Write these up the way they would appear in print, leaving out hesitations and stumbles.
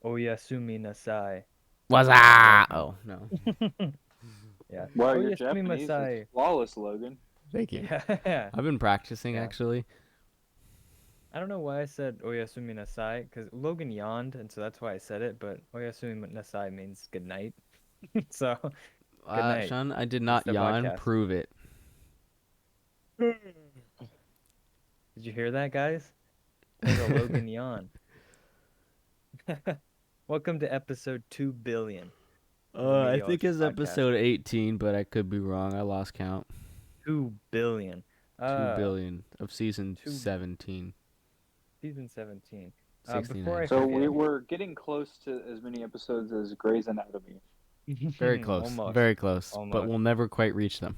Oyasumi Nasai. What's Yeah. up? Oh, no. Yeah. Wow, your Oyasumi Japanese is Masai. flawless, Logan. Thank you. Yeah. I've been practicing, Yeah. actually. I don't know why I said Oyasumi Nasai, because Logan yawned, and so that's why I said it, but Oyasumi Nasai means good night. So, good night. Sean, I did It's not the yawn. podcast. Prove it. Did you hear that, guys? There's a Logan yawn. Welcome to episode 2 billion of the I think Mediaology it's podcast. episode 18, but I could be wrong. I lost count. 2 billion. 2 billion of season two 17. season 17. Before 69. I So we forget. were getting close to as many episodes as Grey's Anatomy. Very close. Almost. Very close. But Almost. we'll never quite reach them.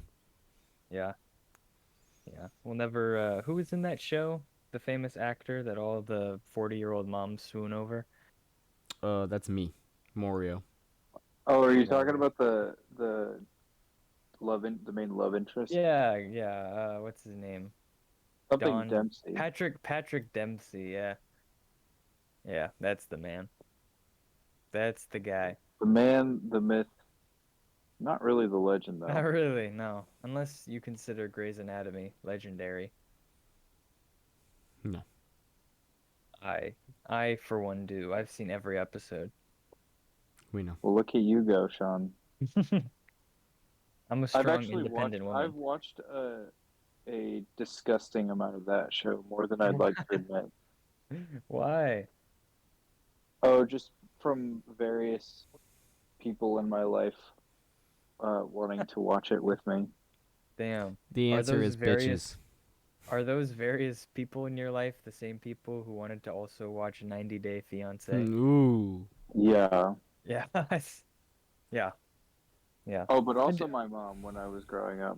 Yeah. Yeah. We'll never who was in that show? The famous actor that all the 40-year-old moms swoon over? That's me, Morio. Oh, are you Well, talking about the the main love interest? Yeah. What's his name? Something Don Dempsey. Patrick Dempsey, yeah. Yeah, that's the man. That's the guy. The man, the myth. Not really the legend though. Not really, no. Unless you consider Grey's Anatomy legendary. No. I for one do. I've seen every episode. We know. Well, look at you go, Sean. I'm a I've strong, actually independent watched. woman. I've watched a disgusting amount of that show, more than I'd like to admit. Why? Oh, just from various people in my life wanting to watch it with me. Damn. The Are answer those is various- bitches. Are those various people in your life the same people who wanted to also watch 90 Day Fiancé? Ooh. Yeah. Yeah. Yeah. Yeah. Oh, but also my mom when I was growing up.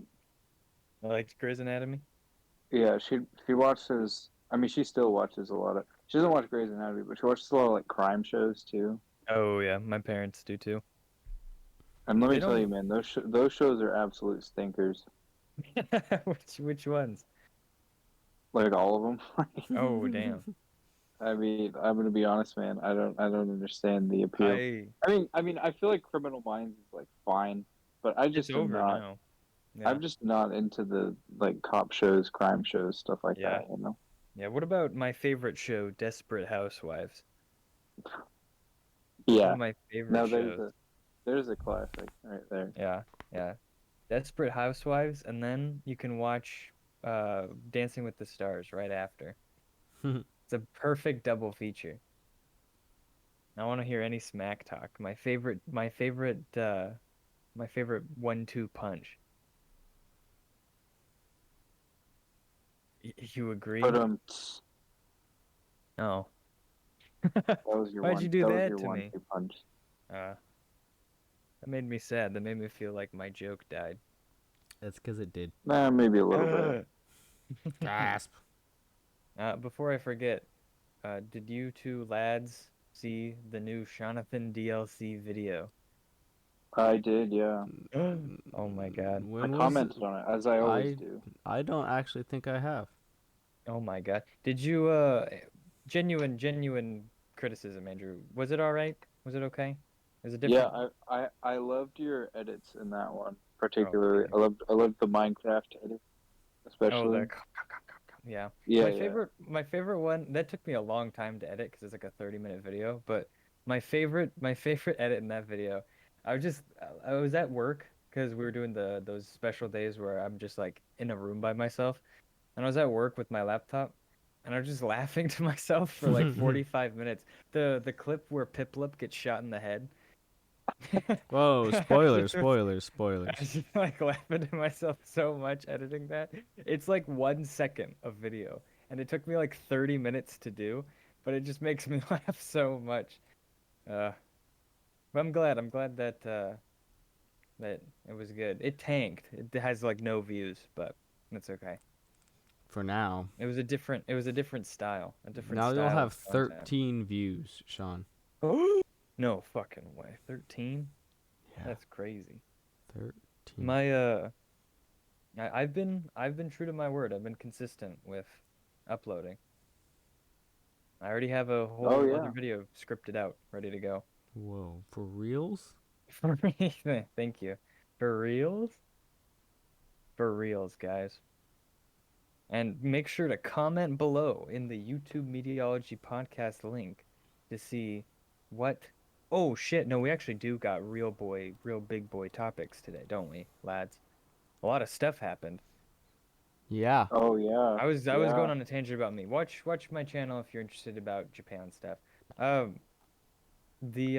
I liked Grey's Anatomy. Yeah, she watches. I mean, she still watches a lot of. She doesn't watch Grey's Anatomy, but she watches a lot of like crime shows too. Oh yeah, my parents do too. And let They me tell don't- you, man, those shows are absolute stinkers. Which ones? Like all of them. Oh damn. I mean, I'm gonna be honest, man. I don't understand the appeal. I mean, I feel like Criminal Minds is like fine, but I just It's am over not. now. Yeah. I'm just not into the like cop shows, crime shows, stuff like Yeah. that. You know. Yeah, what about my favorite show, Desperate Housewives? Yeah. One of my favorite Now shows. there's a classic right there. Yeah. Desperate Housewives, and then you can watch Dancing with the Stars right after. It's a perfect double feature. I want to hear any smack talk. My favorite 1-2 punch. You agree? But Oh. that was your Why'd one. you do that was that your to me? 1-2 punch. That made me sad. That made me feel like my joke died. That's because it did. Nah, maybe a little bit. Gasp. Before I forget, did you two lads see the new Jonathan DLC video? I did, yeah. Oh my god. I commented on it as I always do. I don't actually think I have. Oh my god. Did you genuine criticism, Andrew. Was it all right? Was it okay? Is it different? Yeah, I loved your edits in that one particularly. Oh, I loved the Minecraft edit, especially. Yeah. Yeah, My favorite one, that took me a long time to edit because it's like a 30-minute video, but my favorite edit in that video, I was at work because we were doing those special days where I'm just like in a room by myself, and I was at work with my laptop, and I was just laughing to myself for like 45 minutes. The clip where Piplup gets shot in the head. Whoa, spoilers. I was just like laughing to myself so much editing that. It's like 1 second of video, and it took me like 30 minutes to do, but it just makes me laugh so much. But I'm glad that that it was good. It tanked. It has like no views, but that's okay. For now. It was a different style. Now you'll style have of content. 13 views, Sean. No fucking way. 13? Yeah. That's crazy. 13. I've been true to my word. I've been consistent with uploading. I already have a Oh whole other yeah. video scripted out, ready to go. Whoa, for reals? For me, thank you. For reals? For reals, guys. And make sure to comment below in the YouTube Mediaology podcast link to see what. Oh shit! No, we actually do got real big boy topics today, don't we, lads? A lot of stuff happened. Yeah. Oh yeah. I was going Yeah. on a tangent about me. Watch my channel if you're interested about Japan stuff. Um, the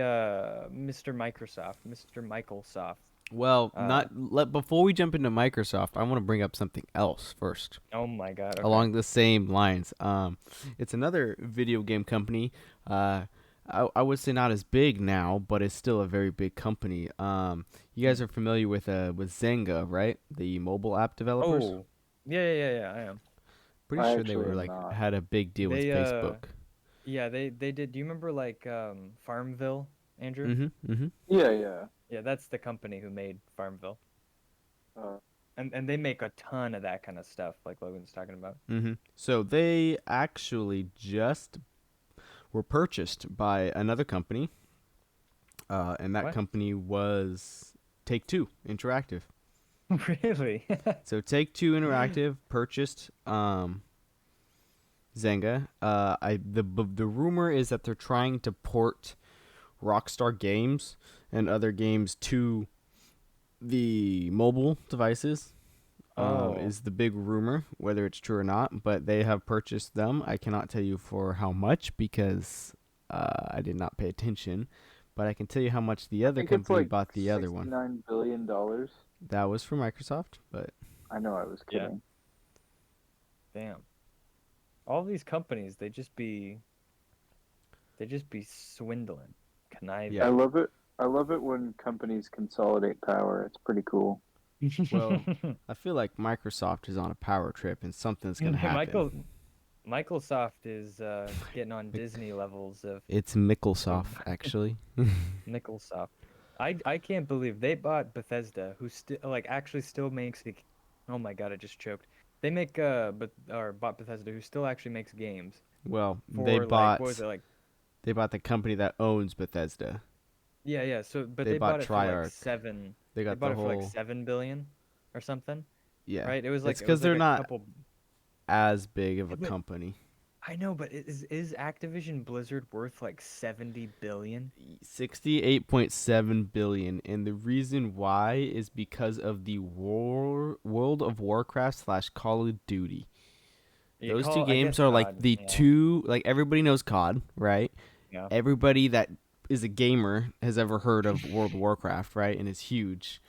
Mr. Michael Soft. Well, Uh, before we jump into Microsoft, I want to bring up something else first. oh my God. Okay. Along the same lines. It's another video game company. I would say not as big now, but it's still a very big company. You guys are familiar with Zynga, right? The mobile app developers. Oh, yeah. I am. Pretty I sure they actually were am like not. had a big deal with They Facebook. yeah, they did. Do you remember like Farmville, Andrew? Mhm. Mhm. Yeah, yeah. Yeah, that's the company who made Farmville. Uh, And they make a ton of that kind of stuff like Logan's talking about. Mhm. So they actually just were purchased by another company, and that What? company was Take-Two Interactive. Really? So Take-Two Interactive purchased Zynga. The rumor is that they're trying to port Rockstar Games and other games to the mobile devices. Oh. Is the big rumor, whether it's true or not, but they have purchased them. I cannot tell you for how much because I did not pay attention, but I can tell you how much the I other think it's company like bought the other one. $69 billion. That was for Microsoft, but I know I was Yeah. kidding. Damn. All these companies, they just be swindling, conniving. yeah. I love it when companies consolidate power. It's pretty cool. Well, I feel like Microsoft is on a power trip and something's gonna happen. Microsoft is getting on Mic- Disney levels of It's Mickelsoft, actually. Microsoft. I can't believe they bought Bethesda, who still like actually still makes the. Oh my God, I just choked. They make but or bought Bethesda, who still actually makes games Well, for like what was it like? they bought the company that owns Bethesda. Yeah. So but They they bought bought it for like Triarch. seven. They They got bought the it for like whole 7 billion or something, yeah. right? It's It because was like they're a not couple. as big of a But company. I know, but is Activision Blizzard worth like 70 billion? 68.7 billion, and the reason why is because of the World of Warcraft slash Call of Duty. You Those two call, I games guess are like COD. the Yeah. two, like everybody knows COD, right? Yeah. Everybody that is a gamer has ever heard of World of Warcraft, right? And it's huge.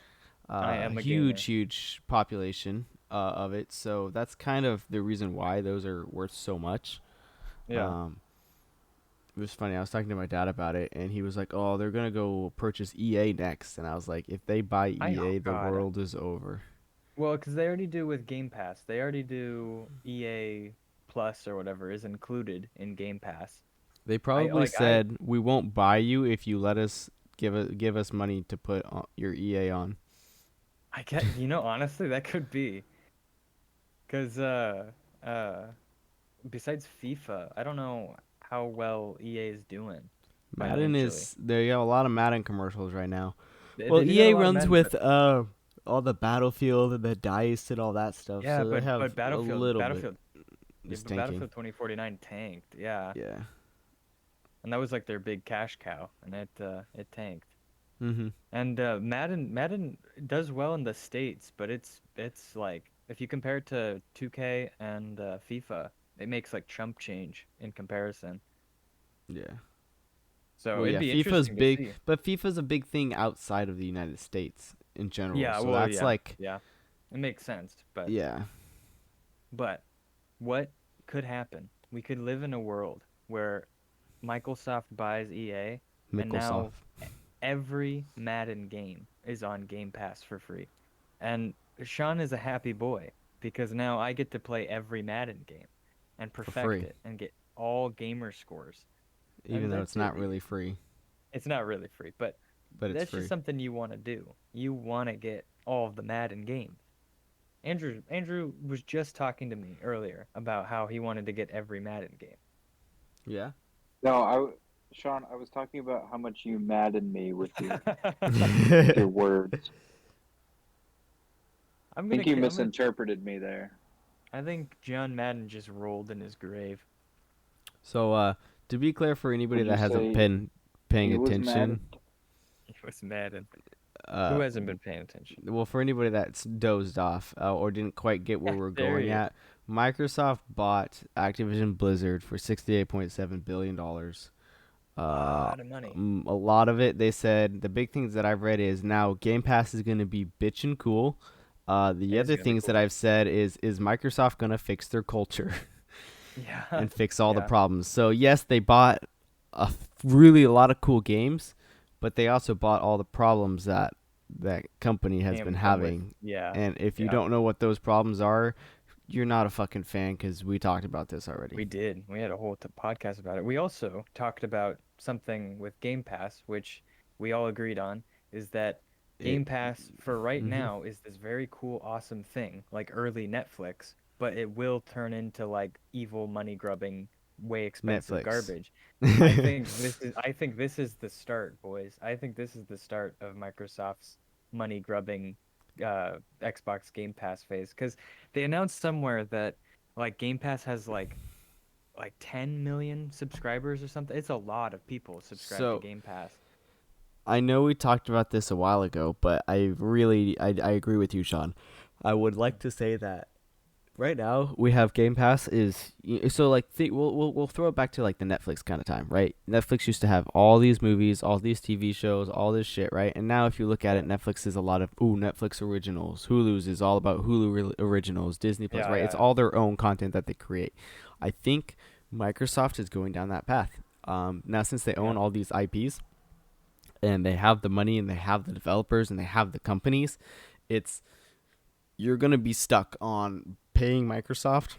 I am a gamer. Huge population of it. So that's kind of the reason why those are worth so much. Yeah. Um, it was funny. I was talking to my dad about it, and he was like, "Oh, they're gonna go purchase EA next." And I was like, "If they buy Oh EA, the God. world is over." Well, because they already do with Game Pass. They already do EA Plus or whatever is included in Game Pass. They I probably like I said, "We won't buy you if you let us give us money to put your EA on." I get honestly that could be because uh besides FIFA, I don't know how well EA is doing Madden financially. is they got a lot of Madden commercials right now. They Well, do got a EA lot of runs Madden, with but all the Battlefield and the Dice and all that stuff, yeah, so they have but a little bit Battlefield, yeah, is but tanking. Battlefield 2049 tanked, yeah, Yeah. and that was like their big cash cow, and it tanked. Mhm. And Madden does well in the States, but it's like if you compare it to 2K and FIFA, it makes like chump change in comparison. Yeah. So Well, it'd yeah, be FIFA's interesting to big, see. but FIFA's a big thing outside of the United States in general. Yeah, So well, that's yeah, like, yeah, it makes sense. yeah, But what could happen? We could live in a world where Microsoft buys EA, and now Mickelsoft. every Madden game is on Game Pass for free. And Sean is a happy boy because now I get to play every Madden game and For perfect free, it and get all gamer scores. even And though it's not really free, it's not really free, but but it's that's just free. something you want to do. You want to get all of the Madden games. Andrew was just talking to me earlier about how he wanted to get every Madden game. Yeah. No, Sean, I was talking about how much you madden me with your words. I'm I gonna think you I'm gonna misinterpreted me there. I think John Madden just rolled in his grave. So, to be clear for anybody Would you that hasn't say been paying he was attention, maddened? He was Madden. uh, Who hasn't been paying attention? well, for anybody that's dozed off or didn't quite get where Yeah, we're there going he is. at, Microsoft bought Activision Blizzard for $68.7 billion. Uh, Lot of money. a lot of it, they said, the big things that I've read is now Game Pass is going to be bitch and cool. The It is other gonna be things that cool. I've said is Microsoft going to fix their culture Yeah, and fix all the yeah. problems? So yes, they bought really a lot of cool games, but they also bought all the problems that that company has been Come with having. yeah, And if you yeah. don't know what those problems are, you're not a fucking fan because we talked about this already. We did. We had a whole podcast about it. We also talked about something with Game Pass, which we all agreed on, is that It. Game Pass for right Mm-hmm. now is this very cool, awesome thing, like early Netflix, but it will turn into like evil money grubbing, way expensive Netflix. garbage. I think this is the start, boys. I think this is the start of Microsoft's money grubbing Xbox Game Pass phase because they announced somewhere that like Game Pass has like 10 million subscribers or something. It's a lot of people subscribed to So Game Pass. I know we talked about this a while ago, but I agree with you, Sean. I would like to say that right now we have Game Pass so like we'll throw it back to like the Netflix kind of time, right? Netflix used to have all these movies, all these TV shows, all this shit, right? And now if you look at Yeah. it, Netflix is a lot of Netflix originals. Hulu's is all about originals. Disney Plus, Yeah, right? It's yeah. all their own content that they create. I think Microsoft is going down that path. Now since they own Yeah. all these IPs and they have the money and they have the developers and they have the companies, it's you're gonna be stuck on paying Microsoft.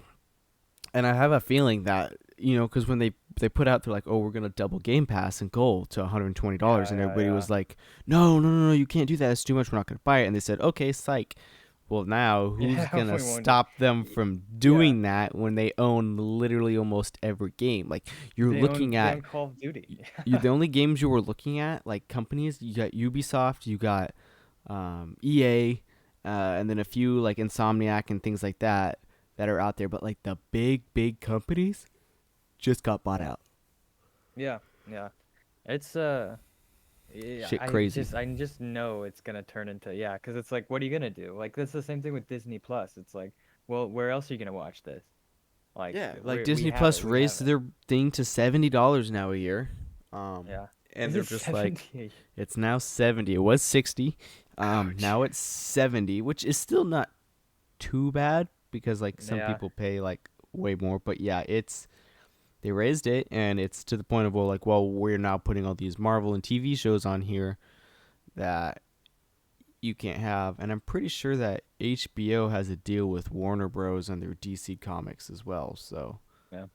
And I have a feeling that because when they put out, they're like, oh, we're gonna double Game Pass and Gold to $120, Yeah, and yeah, everybody yeah. was like, no, no, no, no, you can't do that. It's too much. We're not gonna buy it. And they said, okay, psych. Well, now who's Yeah, gonna we won't do. stop them from Yeah. doing that when they own literally almost every game? Like you're looking They at own Call of Duty. the only games you were looking at, like companies, you got Ubisoft, you got EA, and then a few like Insomniac and things like that are out there. But like the big companies just got bought Yeah. out. Yeah. Yeah. It's yeah, Shit crazy. I just know it's gonna turn into yeah, because it's like, what are you gonna do? Like that's the same thing with Disney Plus. It's like, well, where else are you gonna watch this? Like Yeah, like we Disney have it, Plus we have raised it. their thing to $70 now a year. Um, Yeah. and Is they're it just like, 70? it's now 70. It was 60. Ouch. Now it's 70, which is still not too bad because like some Yeah. people pay like way more. But yeah, they raised it, and it's to the point of well, we're now putting all these Marvel and TV shows on here that you can't have, and I'm pretty sure that HBO has a deal with Warner Bros. And their DC Comics as well. So Yeah.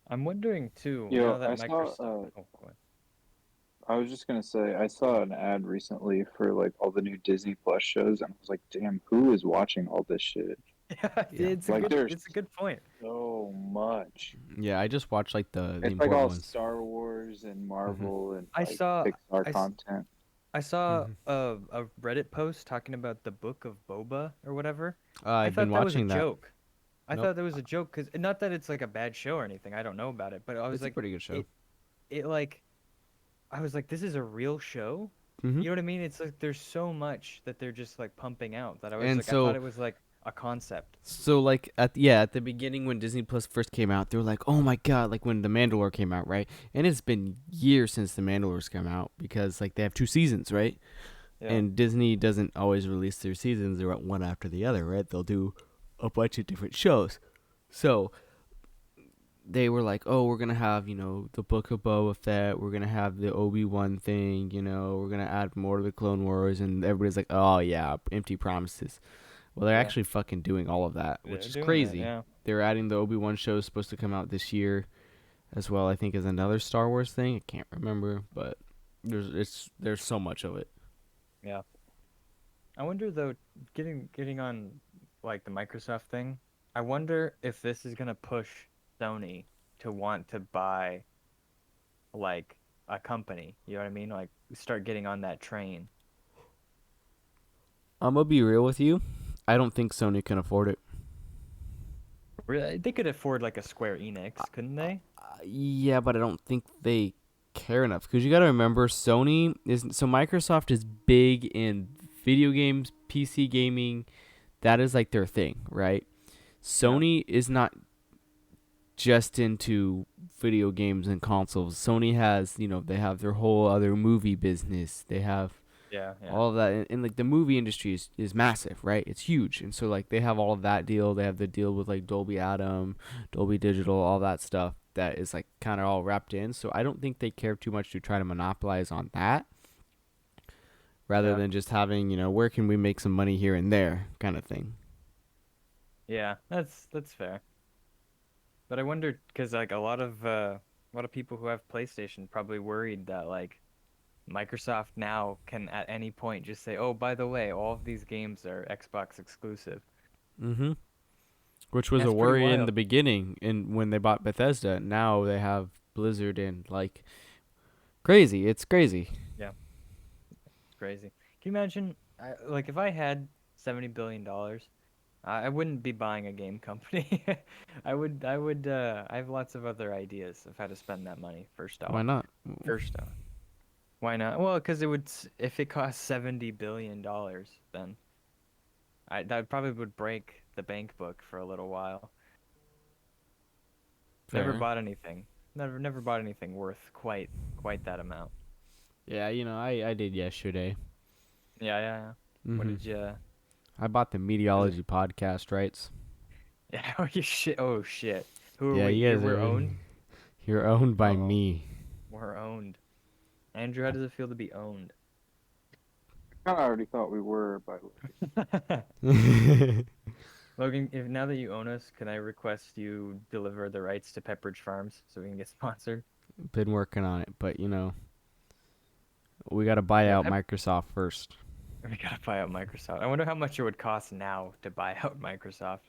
I'm wondering too, now Yo, that Microsoft. Oh, go ahead. I was just gonna say, I saw an ad recently for like all the new Disney Plus shows, and I was like, damn, who is watching all this shit? Yeah, yeah, it's Like, there's a good point. so much. yeah, I just watched like the It's like important all ones. Star Wars and Mhm. Marvel and I like saw Pixar I, s- content. I saw Mhm. a Reddit post talking about the Book of Boba or whatever. I I've been thought that was a watching that. joke. I Nope, thought that was a joke because not that it's like a bad show or anything. I don't know about it, but I was it's a like, pretty good show. it it like I was like, this is a real show. Mhm. You know what I mean? It's like there's so much that they're just like pumping out that I was And like, I thought so it was like a concept. like at the beginning when Disney Plus first came out, they were like, "Oh my god!" Like when The Mandalore came out, right? And it's been years since The Mandalore's come out because like they have 2 seasons, right? Yeah. And Disney doesn't always release their seasons; they're one after the other, right? They'll do a bunch of different shows. So they were like, "Oh, we're gonna have the Book of Boba Fett. We're gonna have the Obi-Wan thing. We're gonna add more to the Clone Wars." And everybody's like, "Oh yeah, empty promises." Well, they're Yeah. actually fucking doing all of that, which They're is doing it. crazy. Yeah. They're adding the Obi-Wan show supposed to come out this year as well. I think as another Star Wars thing. I can't remember, but there's so much of it. Yeah. I wonder though, getting on like the Microsoft thing, I wonder if this is gonna push Sony to want to buy like a company. You know what I mean? Like start getting on that train. I'm gonna be real with you. I don't think Sony can afford it. Really, they could afford like a Square Uh, Enix, couldn't they? yeah, but I don't think they care enough because you got to remember Sony is so Microsoft is big in video games, PC gaming. That is like their thing, right? Yeah. Sony is not just into video games and consoles. Sony has, they have their whole other movie business. They have Yeah, yeah. all of that, and like the movie industry is massive, right? It's huge, and so like they have all of that deal. They have the deal with like Dolby Atom, Dolby Digital, all that stuff that is like kind of all wrapped in. So I don't think they care too much to try to monopolize on that, rather Yeah. than just having, where can we make some money here and there kind of thing. Yeah, that's fair. But I wonder because like a lot of people who have PlayStation probably worried that like Microsoft now can at any point just say, "Oh, by the way, all of these games are Xbox exclusive." Mm-hmm. Which And was a that's pretty worry in wild. the beginning, and when they bought Bethesda. Now they have Blizzard and like crazy. It's crazy. Yeah, it's crazy. Can you imagine like if I had $70 billion, I wouldn't be buying a game company. I have lots of other ideas of how to spend that money first Why off. not? First off. Why not? Well, because it would if it cost $70 billion, then I that probably would break the bank book for a little while. Never Fair. bought anything. Never bought anything worth quite that amount. Yeah, I did yesterday. Yeah, yeah, yeah. What Mm-hmm. did you? I bought the Was it? Mediaology podcast rights. Yeah. Oh, you shit. Oh shit. Who are Yeah, we? you guys We're are owned. you're owned by Uh-oh. me. We're owned. Andrew, how does it feel to be owned? I kind of already thought we were, by the way. Logan, if now that you own us, can I request you deliver the rights to Pepperidge Farms so we can get sponsored? Been working on it, but we got to buy Yeah, out Microsoft first. we gotta buy out Microsoft. I wonder how much it would cost now to buy out Microsoft.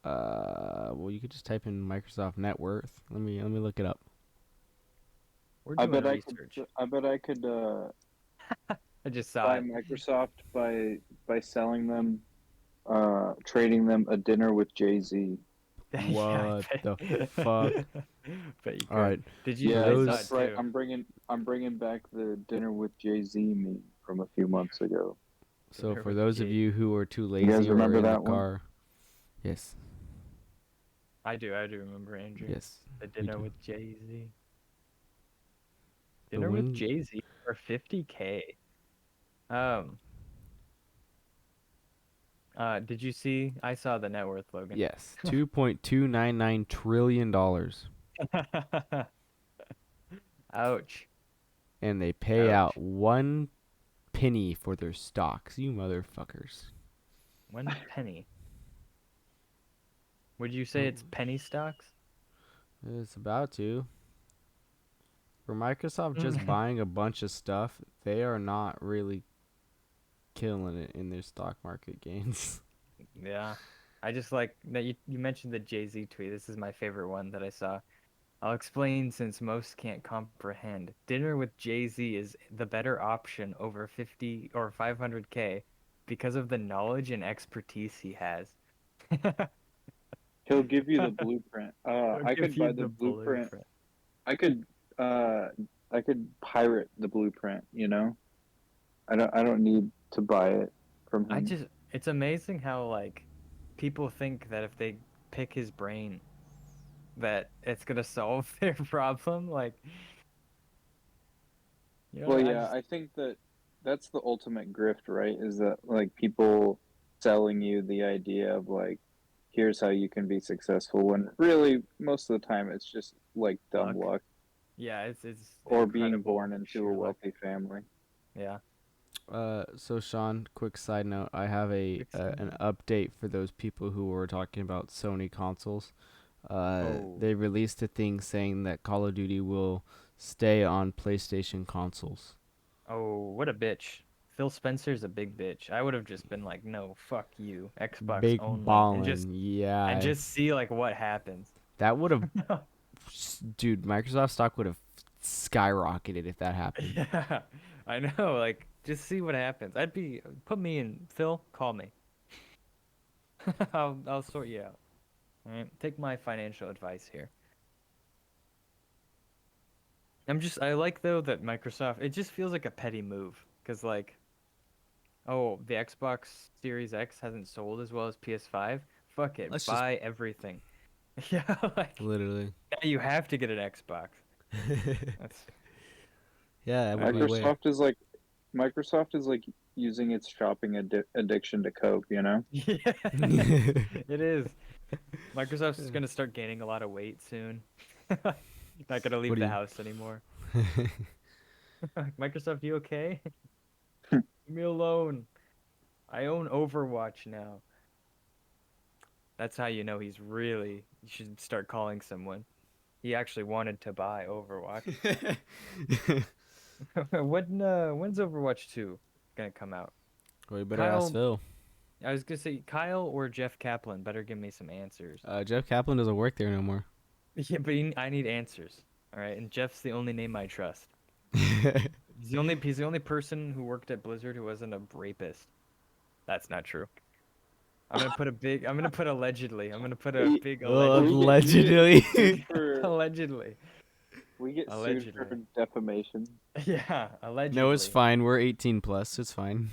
Well, you could just type in Microsoft net worth. Let me look it up. We're I doing bet I could. research. I bet I could I just saw buy it. Microsoft by selling them, trading them a dinner with Jay-Z. Yeah, What I the bet. fuck? Bet you All could. right, Did you? for Yeah, I saw it that's those right. too. I'm bringing back the dinner with Jay-Z meme from a few months ago. so Dinner for with those of Jay. you who are too You guys lazy or are remember in the that one? car, yes, I do. I do remember Andrew. yes, The we dinner do. with Jay-Z. The Dinner with win, Jay-Z for 50K. Um. Did you see? I saw the net worth, Logan. yes, $2.299 trillion, Ouch. and they pay out Ouch. 1 penny for their stocks. You motherfuckers. 1 penny. Would you say Oh, it's penny stocks? it's about to. For Microsoft just buying a bunch of stuff, they are not really killing it in their stock market gains. Yeah. I just like that you mentioned the Jay-Z tweet. This is my favorite one that I saw. I'll explain since most can't comprehend. Dinner with Jay-Z is the better option over 50 or 500K because of the knowledge and expertise he has. He'll give you the blueprint. He'll I give could you buy the the blueprint. blueprint. I could uh I could pirate the blueprint, you know? I don't need to buy it from I him. just it's amazing how like people think that if they pick his brain that it's gonna solve their problem. Like, Well, I yeah, just I think that that's the ultimate grift, right? Is that like people selling you the idea of like, here's how you can be successful when really most of the time it's just like dumb luck. luck Yeah, it's or being incredible born into a sheer luck. wealthy family. Yeah. So Sean, quick side note, I have an update for those people who were talking about Sony consoles. Oh, They released a thing saying that Call of Duty will stay on PlayStation consoles. oh, what a bitch. Phil Spencer's a big bitch. I would have just been like, no, fuck you, Xbox Big only, ballin', and yeah. just see like what happens. That would have dude, Microsoft stock would have skyrocketed if that happened. Yeah, I know. Like, just see what happens. Put me in. Phil, call me. I'll sort you out. All right, take my financial advice here. I like though that Microsoft. It just feels like a petty move, cause like, oh, the Xbox Series X hasn't sold as well as PS5. Fuck it, Let's just buy everything. Yeah, like literally. now you have to get an Xbox. That's Yeah, that would be like, way. Microsoft is like using its shopping addiction to cope, you know? yeah, it is. Microsoft's is gonna start gaining a lot of weight soon. Not gonna What leave do the you? house anymore. Microsoft, you okay? Leave me alone. I own Overwatch now. That's how you know you should start calling someone. He actually wanted to buy Overwatch. When's Overwatch 2 gonna come out? Well, you better ask Kyle, Phil. I was gonna say Kyle or Jeff Kaplan better give me some answers. Jeff Kaplan doesn't work there no more. Yeah, but I need answers. All right, and Jeff's the only name I trust. He's the only person who worked at Blizzard who wasn't a rapist. That's not true. I'm gonna put allegedly. I'm gonna put a We, big Oh, we get allegedly. sued for allegedly. we get sued Allegedly. for defamation. Yeah, No, it's allegedly. fine. We're 18 plus. It's fine.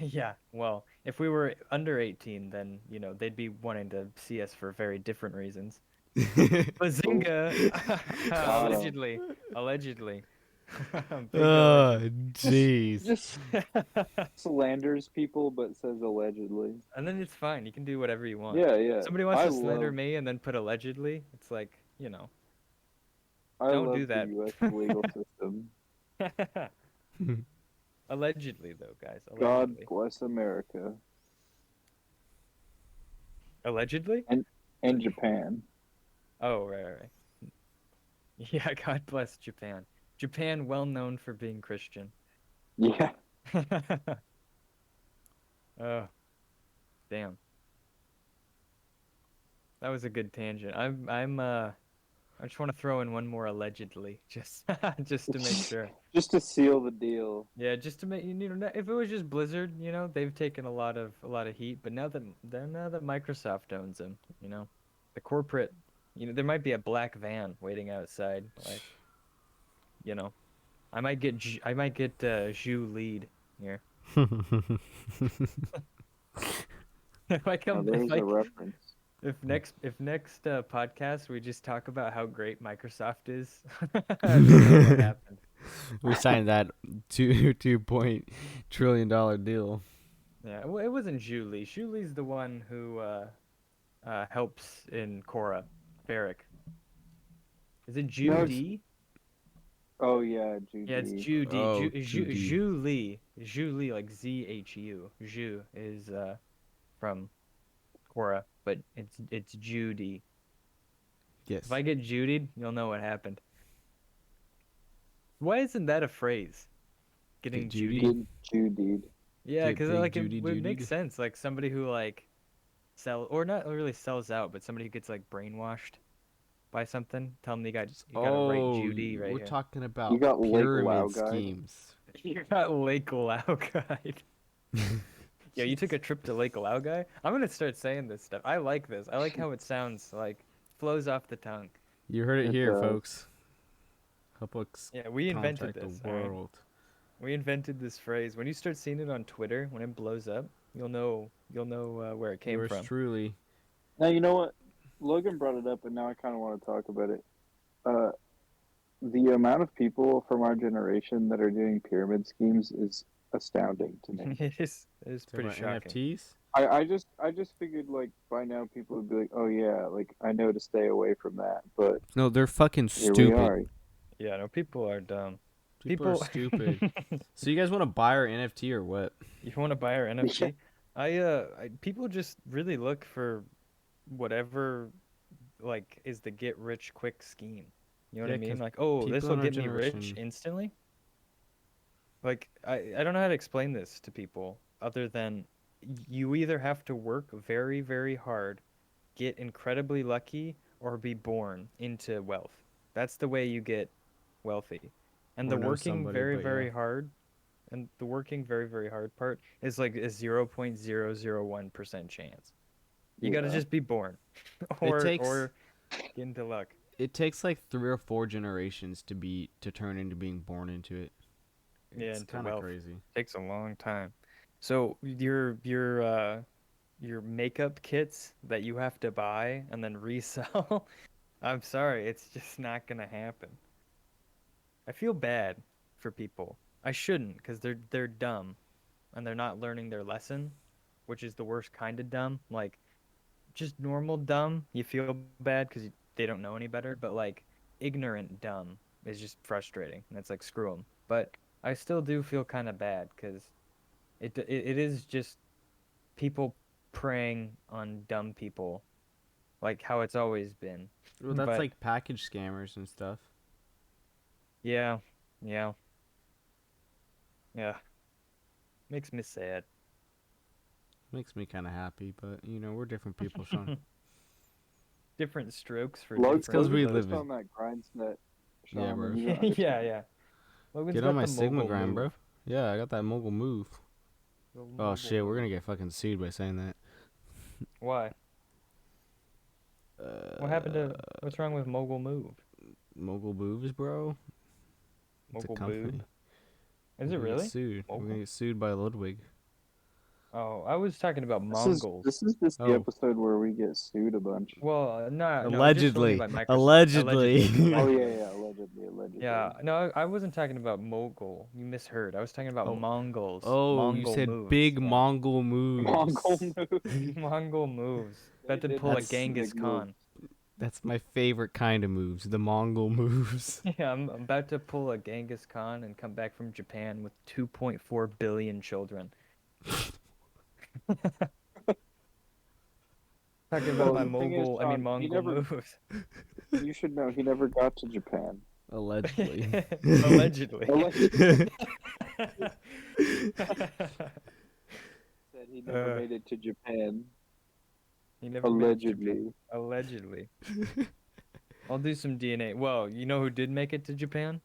Yeah, well, if we were under 18, then, they'd be wanting to see us for very different reasons. Bazinga! Got 'em. Allegedly. Allegedly. Big Oh, allegedly. jeez. Just slanders people, but says allegedly. And then it's fine. You can do whatever you want. Yeah, yeah. Somebody wants to slander me and then put allegedly. It's like, I don't love do the that. U.S. legal system. Allegedly, though, guys. God Allegedly. bless America Allegedly? and Japan. Oh, right. Yeah, God bless Japan. Japan, well known for being Christian. Yeah. Oh, damn. That was a good tangent. I just want to throw in one more allegedly, just just to make sure. Just to seal the deal. Yeah, just to make if it was just Blizzard, they've taken a lot of heat, but now that Microsoft owns them, the corporate, there might be a black van waiting outside, like, I might get Zhu lead here. If I Oh, come, there's a reference. if next podcast we just talk about how great Microsoft is, I don't know what happened. We signed that $2 trillion deal. Yeah, well, it wasn't Zhu Li. Zhu Li's the one who helps in Korra, Barrack. Is it Zhu No, Di? Oh yeah, Yeah, it's GD. Zhu Di. Oh, Zhu Judy. Zhu Li. Zhu Li, like ZHU. Zhu is from Korra, but it's Judy. Yes. If I get Judied, you'll know what happened. Why isn't that a phrase? Getting Get Judied? Judied? Judied. Yeah, Get because big like Judy it would make Judied? sense. Like somebody who like or not really sells out, but somebody who gets like brainwashed by something. Tell them you got to write Oh, Judy right we're here. talking You about got Lake Lao pyramid guide. schemes. You got Lake Lao guide. Yo, you took a trip to Lake Lao guy? I'm gonna start saying this stuff. I like this. I like how it sounds, like flows off the tongue. You heard it It here, does. folks. Help us Yeah, we invented contract this. the all right? world. We invented this phrase. When you start seeing it on Twitter, when it blows up, you'll know where it came Yours from. truly. Now you know what? Logan brought it up, and now I kind of want to talk about it. The amount of people from our generation that are doing pyramid schemes is astounding to me. It is Talking pretty about shocking. NFTs? I just figured like by now people would be like, oh yeah, like I know to stay away from that, but No, they're fucking here stupid. we are. Yeah, no, people are dumb. People are stupid. So you guys want to buy our NFT or what? You want to buy our NFT? People just really look for whatever, like, is the get rich quick scheme. You know what Yeah, I mean? 'cause Like, oh, this people will in our get me rich generation- instantly. Like, I don't know how to explain this to people other than you either have to work very, very hard, get incredibly lucky, or be born into wealth. That's the way you get wealthy. And Or the know working somebody, very, but yeah. very hard, and the working very, very hard part is like a 0.001% chance. You got to Yeah. just be born It or takes or get into luck. it takes like 3 or 4 generations to turn into being born into it. Yeah, It's into kind of wealth. crazy. Takes a long time. So your makeup kits that you have to buy and then resell, I'm sorry, it's just not gonna happen. I feel bad for people. I shouldn't, because they're dumb and they're not learning their lesson, which is the worst kind of dumb. Like just normal dumb, you feel bad because they don't know any better. But like ignorant dumb is just frustrating, and it's like screw them. But I still do feel kind of bad because it is just people preying on dumb people, like how it's always been. Well, that's But like package scammers and stuff. yeah, yeah, yeah, makes me sad. Makes me kind of happy, but we're different people, Sean. Different strokes for Logan's different Because we just live folks. in. on that grind set, Yeah, Sean, and bro. you don't Yeah, understand. yeah. Logan's Get on got my the Sigma mogul grind, bro. move. Yeah, I got that mogul move. The Oh mogul shit, we're move. gonna get fucking sued by saying that. Why? What happened to? What's wrong with mogul move? Mogul moves, bro. It's a Mogul boob? company. Is We're it gonna get really? sued. We're gonna Mogul? get sued by Ludwig. Oh, I was talking about This is Mongols. this is just the Oh, episode where we get sued a bunch. Well, no, just only allegedly, by Microsoft. allegedly. Oh Allegedly. yeah, yeah, allegedly. Yeah, no, I wasn't talking about mogul. You misheard. I was talking about Oh, Mongols. oh, you Mongol said moves. big Yeah. Mongol Mongol moves. move. Mongol moves. They About to did pull a have That's some Genghis big moves. Khan. that's my favorite kind of moves. The Mongol moves. Yeah, I'm about to pull a Genghis Khan and come back from Japan with 2.4 billion children. Talking about Well, my the thing is, Sean, he Mongol never. moves. You should know he never got to Japan. Allegedly. Allegedly. Allegedly. Said he never Uh, made it to Japan. he never made it to Japan. Allegedly. Allegedly. I'll do some DNA. Well, you know who did make it to Japan?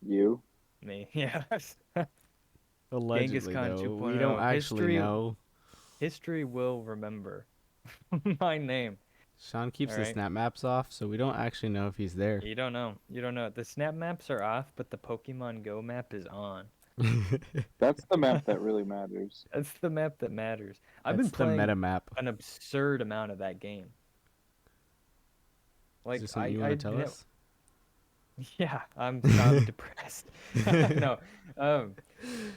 You. Me. Yeah. Allegedly, Khan though. 2.0. We don't actually History know. history will remember my name. Sean keeps All the right. snap maps off, so we don't actually know if he's there. You don't know. You don't know. The snap maps are off, but the Pokemon Go map is on. That's the map that really matters. That's the map that matters. I've been That's the playing meta map. an absurd amount of that game. Is there Like something you want to tell us? yeah, I'm depressed. No, um,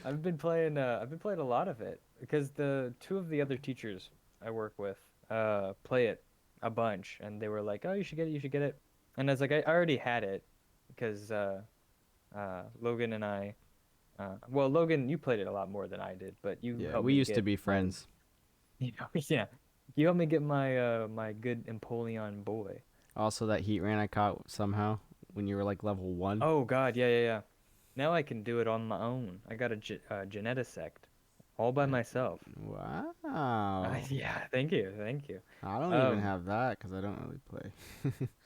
I've been playing a lot of it because the two of the other teachers I work with play it a bunch, and they were like, "Oh, you should get it, you should get it," and I was like, I already had it because Logan and I, well, Logan, you played it a lot more than I did, but you Yeah, helped we me used to get be my, friends. yeah, you helped me get my my good Empoleon boy. Also, that heat ran I caught somehow when you were like level 1. Oh God, yeah, yeah, yeah. Now I can do it on my own. I got a geneticect all by myself. Wow. Yeah, thank you, thank you. I don't even Um, have that because I don't really play.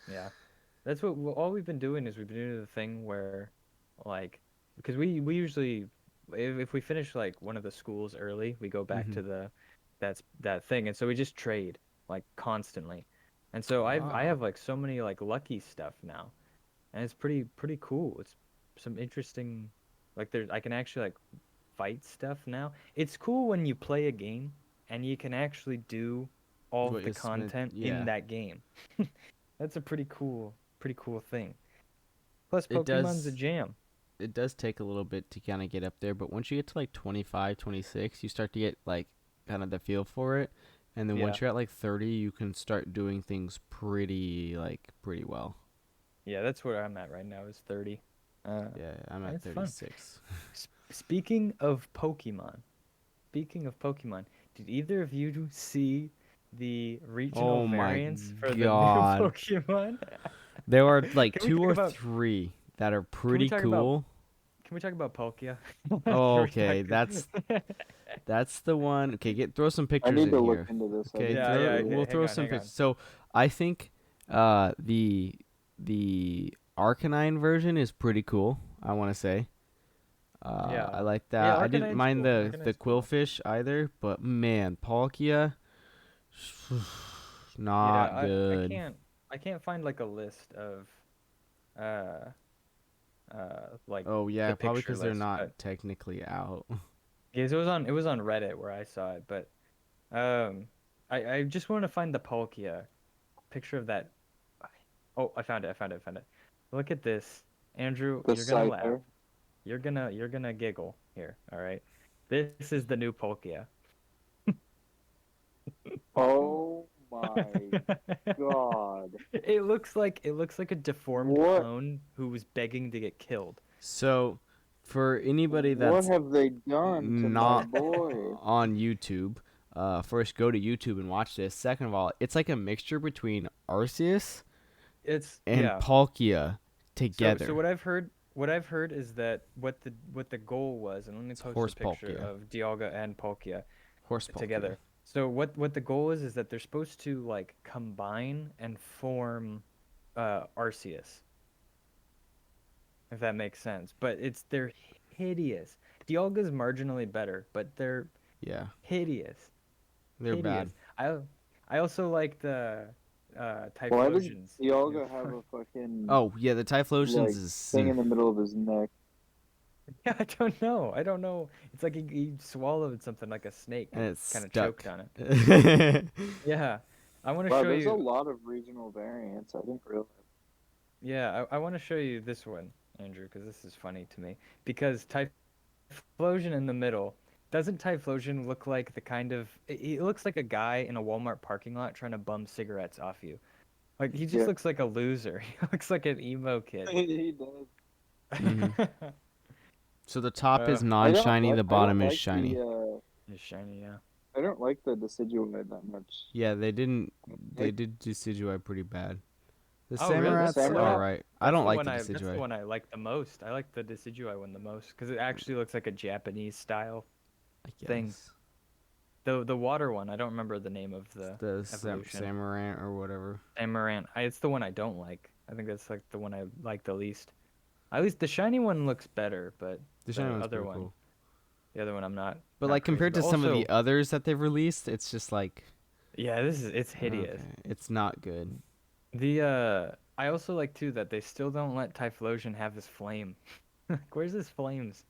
yeah, that's what all we've been doing is we've been doing the thing where, like, because we usually, if we finish like one of the schools early, we go back Hmm. to that thing, and so we just trade like constantly, and so I Ah. have like so many like lucky stuff now, and it's pretty cool. It's some interesting, like there I can actually like fight stuff now. It's cool when you play a game and you can actually do all of What the is meant? content in Yeah. that game. That's a pretty cool thing. Plus, It Pokemon's a does. jam. It does take a little bit to kind of get up there, but once you get to like 25, 26, you start to get like kind of the feel for it. And then Yeah, once you're at like 30, you can start doing things pretty well. yeah, that's where I'm at right now. Is 30. Yeah, I'm And at it's fun. 36. Speaking of Pokemon, did either of you see the regional Oh my variants for the new god. Pokemon? There are like Can we two talk or about three that are can we pretty talk about cool. can we talk about Palkia? Oh, Can we okay, talk? that's the one. Okay, throw some I pictures need in to look here. into this. I Okay, need Yeah, to yeah. see we'll it. Hang throw on, some hang pictures. on. So I think The Arcanine version is pretty cool, I want to say. I Yeah. like Yeah, that. I didn't Arcanine's mind cool. the Arcanine's cool. Quillfish either, but man, Palkia, Yeah, not good. I can't find like a list of uh like Oh the yeah, probably picture because they're list, not but technically out. because it was on Reddit where I saw it, but um I just want to find the Palkia picture of that. Oh, I found it. Look at this. Andrew, The you're gonna laugh. Scyther. You're gonna giggle here, all right? This is the new Palkia. Oh my god. It looks like a deformed What clone who was begging to get killed. So, for anybody what that's have they done to my not boy? on YouTube, first go to YouTube and watch this. Second of all, it's like a mixture between Arceus It's and yeah. Palkia So together. what I've heard is that what the goal was, and let me It's post a horse picture Palkia. of Dialga and Palkia Horse Palkia. together. So what the goal is that they're supposed to like combine and form Arceus, if that makes sense. But they're hideous. Dialga's marginally better, but they're Yeah, hideous. they're bad. Hideous. I also like the Why does Typhlosion's new Dialga have form. a fucking Oh yeah, the Typhlosions like is thing in the middle of his neck? Yeah, I don't know. I don't know. It's like he swallowed something like a snake and and it's kind of stuck. choked on it. Yeah. I want to Wow, show there's a you. lot of regional variants. I didn't realize. Yeah, I want to show you this one, Andrew, because this is funny to me. Because Typhlosion in the middle, doesn't Typhlosion look like the kind of he looks like a guy in a Walmart parking lot trying to bum cigarettes off you. Like he just Yeah, looks like a loser. He looks like an emo kid. he does. hmm So the top is non-shiny, the I don't bottom is like shiny. the It's shiny, yeah. I don't like the Decidueye that much. Yeah, they didn't. They Like did Decidueye pretty bad. The Oh, really? the Samurat's Samurai. alright. I don't like the That's the Decidueye. one I like the most. I like the Decidueye one the most because it actually looks like a Japanese style I thing. guess The water one, I don't remember the name of it's the the evolution. Samurant or whatever. Amaranth. It's the one I don't like. I think that's like the one I like the least. At least the shiny one looks better, but The shiny the one's other pretty one, cool. the other one, I'm But not like crazy. compared But to some of also, the others that they've released, it's just like yeah, it's hideous. okay, it's not good. The I also like too that they still don't let Typhlosion have his flame. Like, where's his flames?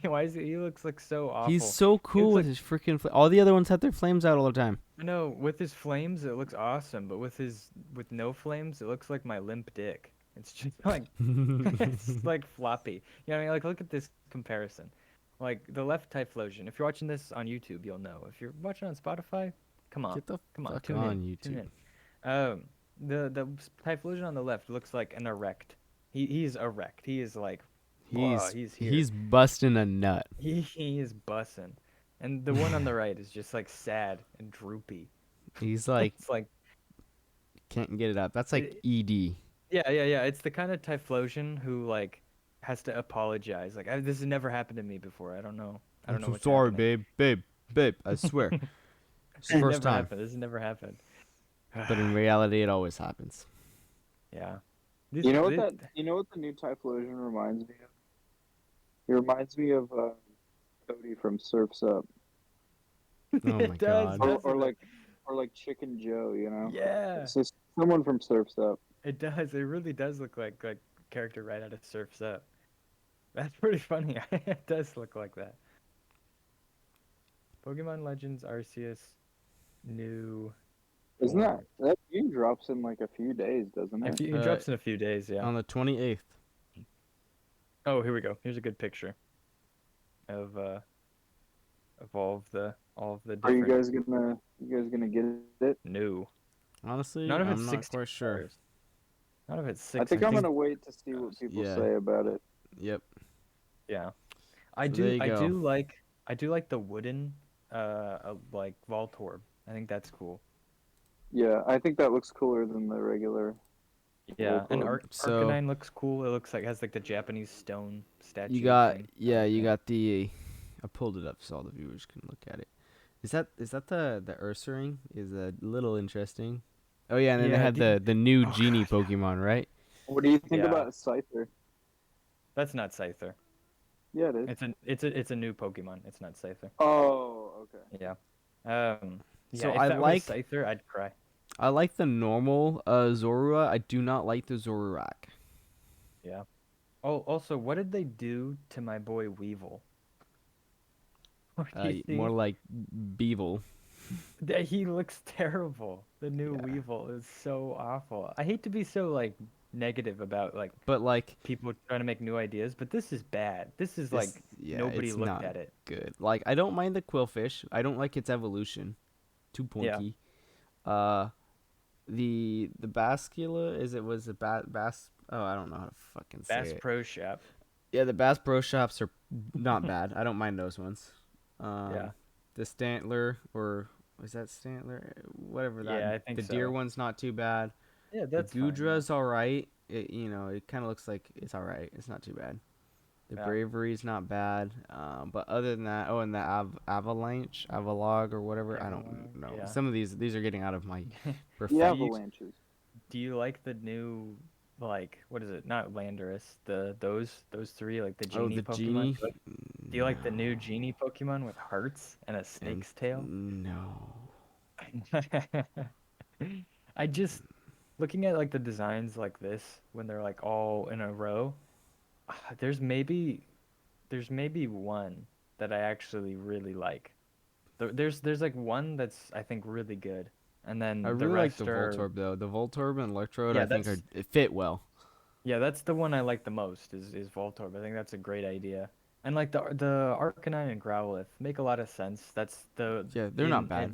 Why is he looks like so He's awful. so He cool looks with like his freaking. All the other ones have their flames out all the time. I know with his flames it looks awesome, but with no flames it looks like my limp dick. It's just like it's like floppy. You know what I mean? Like look at this comparison. Like the left Typhlosion. If you're watching this on YouTube, you'll know. If you're watching on Spotify, Get the come on, fuck on tune YouTube. in. The Typhlosion on the left looks like an erect. He's erect. He is like, whoa, he's here. He's busting a nut. He is bussin'. And the one on the right is just like sad and droopy. He's like It's like, can't get it up. That's like it, ED. yeah. It's the kind of Typhlosion who like has to apologize. Like this has never happened to me before. I I'm don't know so what's sorry, happening. babe. I swear, it's the It first never time. happened. This has never happened. But in reality, it always happens. Yeah. You know what the new Typhlosion reminds me of? It reminds me of Cody from Surf's Up. Oh my It does, god. doesn't it? Or like Chicken Joe, you know? Yeah. It's just someone from Surf's Up. It does. It really does look like character right out of Surf's Up. That's pretty funny. It does look like that. Pokemon Legends Arceus new Isn't form. that game drops in like a few days, doesn't it? It drops in a few days, yeah. On the 28th. Oh, here we go. Here's a good picture of all of the Are different you guys gonna get it? new. Honestly, None of it's I'm not 16 quite sure. stars. None of it's I six. think I I'm think gonna wait to see what people Yeah. say about it. Yep. yeah. So there you go. I do like the wooden like Voltorb. I think that's cool. Yeah, I think that looks cooler than the regular Yeah, and Voltorb. So Arcanine looks cool. It looks like it has like the Japanese stone statue you got thing. I yeah, like you that. got the. I pulled it up so all the viewers can look at it. Is that the Ursaring? Is a little interesting. Oh yeah, and then they Yeah, had dude. the new Oh genie god. Pokemon, right? What do you think Yeah, about Scyther? that's not Scyther. Yeah, it is. It's a new Pokemon. It's not Scyther. Oh, okay. Yeah. Yeah, So if that was Scyther, I'd cry. I like the normal Zorua. I do not like the Zoroark. Yeah. Oh, also, what did they do to my boy Weevil? What do you More see? like Beevil. That he looks terrible. The new Yeah. Weevil is so awful. I hate to be so like negative about like But like people trying to make new ideas, but this is bad. This is this, like yeah, nobody it's looked not at it. good. Like I don't mind the Quillfish. I don't like its evolution. Too Yeah. pointy. Uh, the Bascula is it was a Bas. Oh, I don't know how to fucking say Bass it. Pro Shop. Yeah, the Bass Pro Shops are not bad. I don't mind those ones. Yeah. The Stantler or was that Stantler? Whatever that. Yeah, I think The deer so. one's not too bad. Yeah, The that's fine. Yeah. Gudra's all right. It kind of looks like it's all right. It's not too bad. The Yeah. Bravery's not bad. But other than that, oh, and the Avalanche, Avalog or whatever, I don't Everlong. know. Yeah. Some of these are getting out of my The Do perfect. you Avalanches. do you like the new like what is it? Not Landorus. Those three like the Oh, genie the Pokemon. genie. Do you like the new No, genie Pokemon with hearts and a and snake's tail? no. I just looking at like the designs like this when they're like all in a row. There's maybe one that I actually really like. There's like one that's I think really good, and I then the really like the rest are Voltorb though. The Voltorb and Electrode, yeah I think are that's it fit well. yeah that's the one I like the most is Voltorb. I think that's a great idea. And like the Arcanine and Growlithe make a lot of sense. That's the Yeah, they're not bad.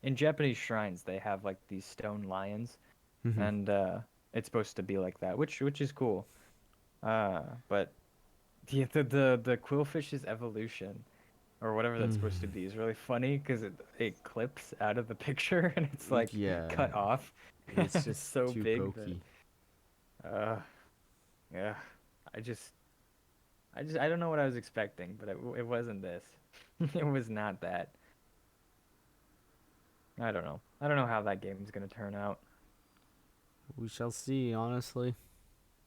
in Japanese shrines they have like these stone lions, Hmm. and it's supposed to be like that, which is cool. But the Quillfish's evolution or whatever that's supposed to be is really funny because it clips out of the picture and it's like Yeah, cut off. it's It's just so too big that pokey. uh yeah. I just I don't know what I was expecting, but it wasn't this. It was not that. I don't know. I don't know how that game's gonna turn out. We shall see, honestly.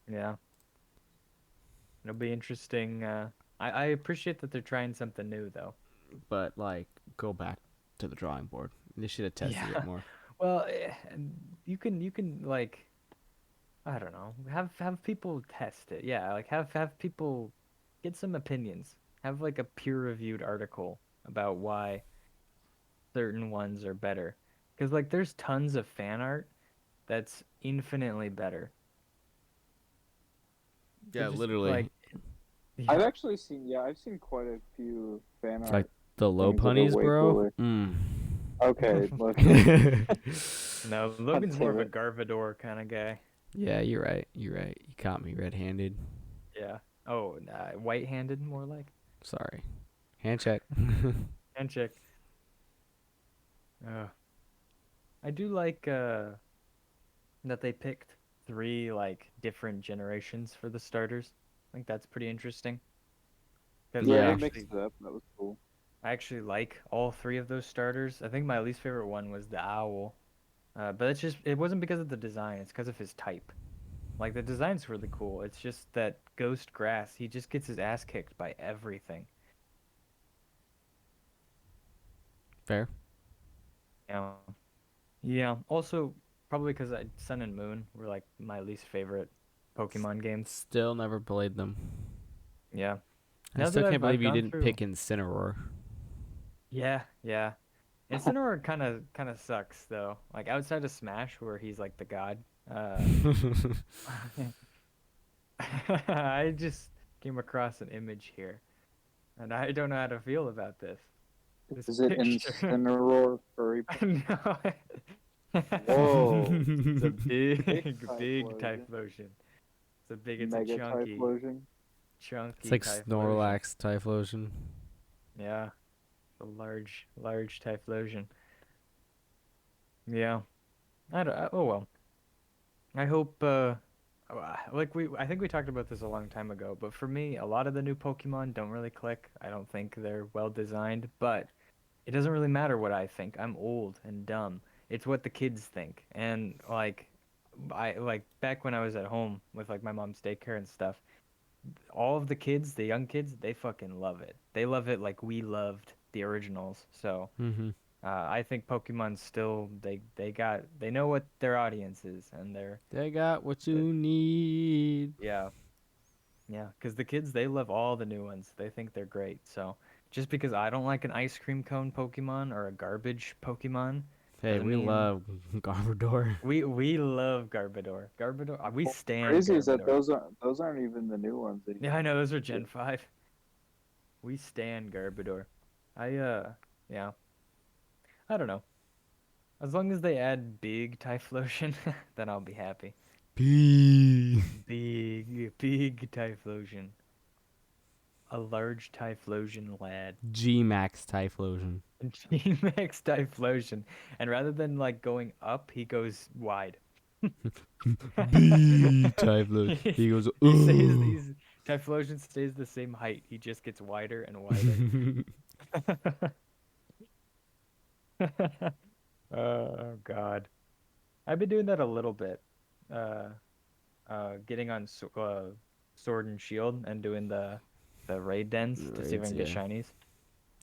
Yeah, it'll be interesting. I appreciate that they're trying something new though. But like, go back to the drawing board. They should have tested it Yeah. more. Well, and you can like I don't know. Have people test it. Yeah, like have people get some opinions. Have like a peer-reviewed article about why certain ones are better. Because like there's tons of fan art that's infinitely better. It Yeah, just literally. like yeah. I've actually seen, yeah, I've seen quite a few fan Like art the low things that are punnies, way bro. cooler. Mm. Okay, look, No, God Logan's more of damn a it. Garvador kind of guy. Yeah, you're right. You're right. You caught me red-handed. Yeah. Oh, white-handed more like. Sorry. Hand check. And check. I do like that they picked three like different generations for the starters. I think that's pretty interesting because Yeah, Yeah. they mixed it up. That was cool. I actually like all three of those starters. I think my least favorite one was the owl, but it wasn't because of the design. It's because of his type. Like the design's really cool. It's just that Ghost Grass, he just gets his ass kicked by everything. Fair. Yeah. Yeah. Also, probably because Sun and Moon were like my least favorite Pokemon games. Still never played them. Yeah. I Now that still can't I've believe you gone didn't through. pick Incineroar. Yeah, yeah. Incineroar kind of sucks though. Like outside of Smash, where he's like the god. I just came across an image here, and I don't know how to feel about this. This Is it picture. Incineroar furry? No. Whoa. It's a Big big Typhlosion. Typhlosion. It's a Mega Typhlosion. It's chunky like Typhlosion. Snorlax Typhlosion. Yeah, a large Typhlosion. Yeah. Oh well. I hope I think we talked about this a long time ago, but for me, a lot of the new Pokemon don't really click. I don't think they're well designed, but it doesn't really matter what I think. I'm old and dumb. It's what the kids think. And like I like back when I was at home with like my mom's daycare and stuff, all of the kids, the young kids, they fucking love it. They love it like we loved the originals. So Mm-hmm. I think Pokemon still they know what their audience is and They got what uh, you need. yeah. Yeah, because the kids, they love all the new ones. They think they're great. So just because I don't like an ice cream cone Pokemon or a garbage Pokemon Hey, doesn't we mean love Garbodor. we love Garbodor. We Well, stand crazy is that Garbodor. those aren't even the new ones Yeah, I anymore. know those are Gen 5. We stand Garbodor. I yeah, I don't know. As long as they add big Typhlosion, then I'll be happy. P. Big Typhlosion. A large Typhlosion lad. G Max Typhlosion. G-Max Typhlosion. And rather than like going up, he goes wide. B Typhlosion. He, He goes, he stays ooh. these Typhlosion stays the same height. He just gets wider and wider. Oh God. I've been doing that a little bit. Uh getting on Sword and Shield and doing the raid dens to see if I Raids, can get yeah. shinies.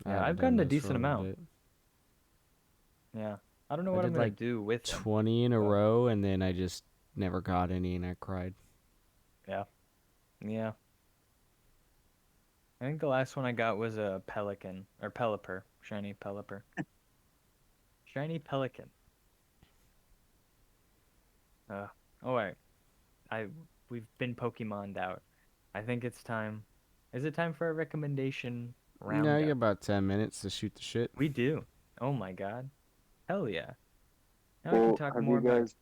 I Yeah, haven't I've done gotten a those for a decent little amount. bit. Yeah. I don't know I what I'm did gonna like do with them, 20 in a but row, and then I just never got any, and I cried. yeah. Yeah. I think the last one I got was a pelican or Pelipper, shiny Pelipper. Shiny pelican. Uh, oh wait. I we've been Pokemoned out. I think it's time. Is it time for a recommendation No, you got roundup? about 10 minutes to shoot the shit. We do. Oh my God. Hell yeah. Now we can Well, talk have more you about. guys?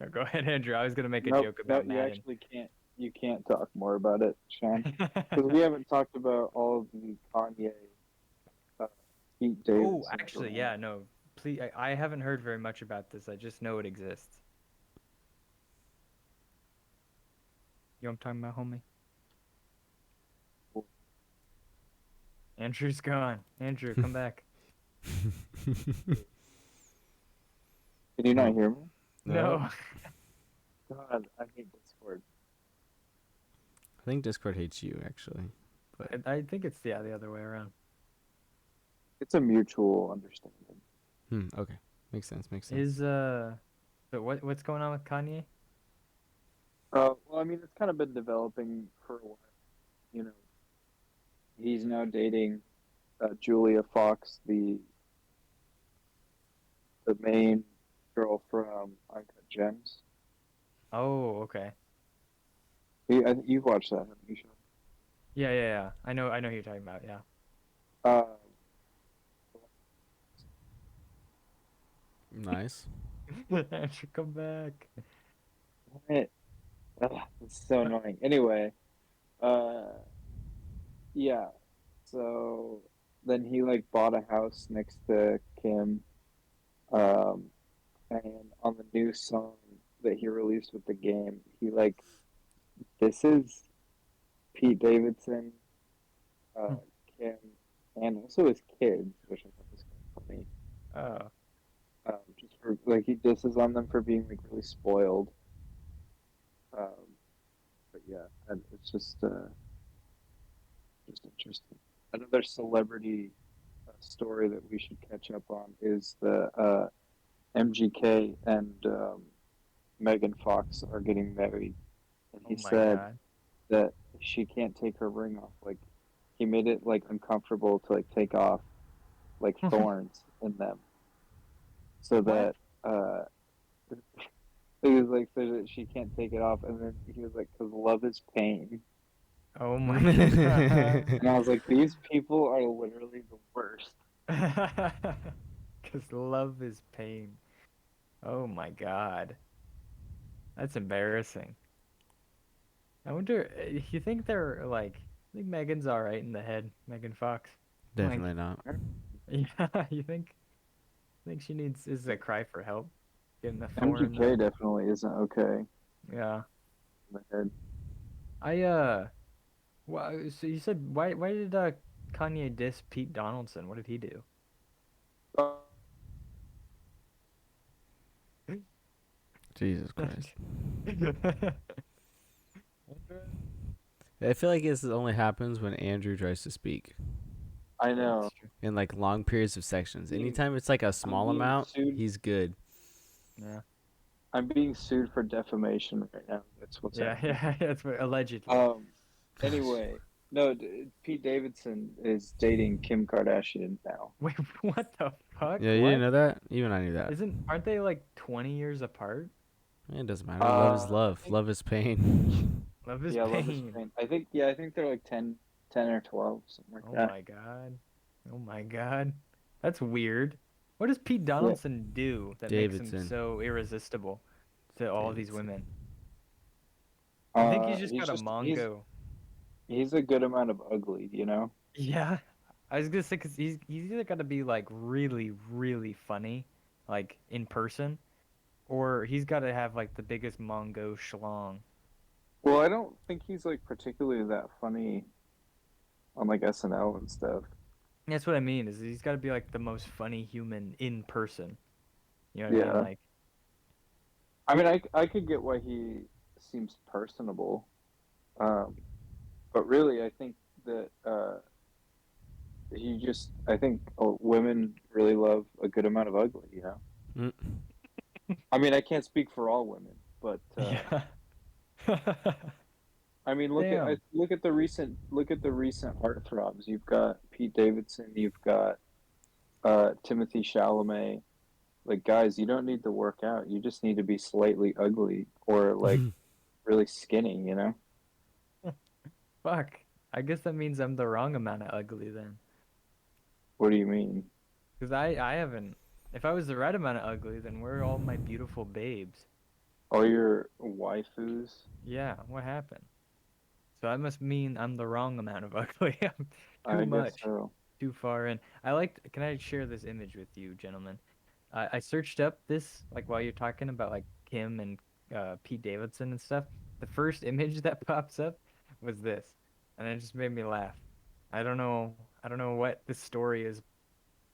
Oh, go ahead, Andrew. I was gonna make a Nope, joke no, about you Madden. actually can't. You can't talk more about it, Sean, because we haven't talked about all of the Kanye, uh, Pete Oh, Davidson actually, drama. yeah, no. Please, I haven't heard very much about this. I just know it exists. You know what I'm talking about, homie? Andrew's gone. Andrew, come back. Can you not Oh, hear me? no. No. God, I hate Discord. I think Discord hates you, actually. But I think it's the other way around. It's a mutual understanding. okay. Makes sense, makes sense. Is but what's going on with Kanye? Well, I mean, it's kind of been developing for a while. You know, he's now dating Julia Fox, the main girl from Uncut Gems. Oh, okay. You've watched that, haven't you, Sean? Yeah, yeah, yeah. I know who you're talking about. Yeah. Uh, Nice. Andrew, come back. what? Ugh, it's so annoying. Anyway, uh, yeah. So then he like bought a house next to Kim, um, and on the new song that he released with the game, he like this is Pete Davidson, Kim, and also his kids, which I thought was kind of funny. Oh, Just for like he disses on them for being like really spoiled. Um, but yeah, and it's just interesting. Another celebrity story that we should catch up on is the MGK and Megan Fox are getting married, and oh he my said God. that she can't take her ring off. Like he made it like uncomfortable to like take off like thorns in them, so What? that he was like so that she can't take it off, and then he was like, "Cause love is pain." Oh my God. And I was like, "These people are literally the worst." Because love is pain. Oh my God. That's embarrassing. I wonder, you think they're like, I think Megan's all right in the head, Megan Fox. Like, Definitely not. yeah, you think she needs, is a cry for help? Getting the thorn, MGK definitely isn't okay yeah. in the head. So you said, why did, Kanye diss Pete Donaldson? What did he do? Jesus Christ. Andrew? I feel like this only happens when Andrew tries to speak I Yeah, know. it's true. in like long periods of sections. Being, Anytime it's like a I'm small being amount, sued. he's good. Yeah. I'm being sued for defamation right now. That's what's Yeah, happening. yeah, that's what allegedly. Um. Anyway, no. Pete Davidson is dating Kim Kardashian now. Wait, what the fuck? Yeah, you didn't What? know that? Even I knew that. Aren't they like 20 years apart? It doesn't matter. Love is I love. think Love is pain. Love is yeah, Love is pain. Pain. I think yeah, I think they're like 10 or 12, something like Oh that. my god. Oh my god. That's weird. What does Pete Yeah. Donaldson do that makes him Davidson. so irresistible to all these Davidson. women? I think he's just He's got a just Mongo. he's a good amount of ugly, you know. Yeah. I was gonna say, cause he's either gotta be like really, really funny, like in person, or he's gotta have like the biggest Mongo schlong. Well, I don't think he's like particularly that funny on like SNL and stuff. That's what I mean, is he's gotta be like the most funny human in person. You know what I mean? Yeah. Like, I mean, I could get why he seems personable, um, but really, I think that I think women really love a good amount of ugly, you know? Mm. I mean, I can't speak for all women, but yeah. I mean, Damn. look at the recent heartthrobs. You've got Pete Davidson, you've got Timothy Chalamet. Like, guys, you don't need to work out. You just need to be slightly ugly or like really skinny, you know? Fuck. I guess that means I'm the wrong amount of ugly then. What do you mean? Because I haven't. If I was the right amount of ugly, then where are all my beautiful babes? All your waifus? Yeah, what happened? So that must mean I'm the wrong amount of ugly. I'm too I guess much, so. too far in. I liked. Can I share this image with you, gentlemen? I searched up this like while you're talking about like Kim and Pete Davidson and stuff. The first image that pops up was this, and it just made me laugh. I don't know. I don't know what the story is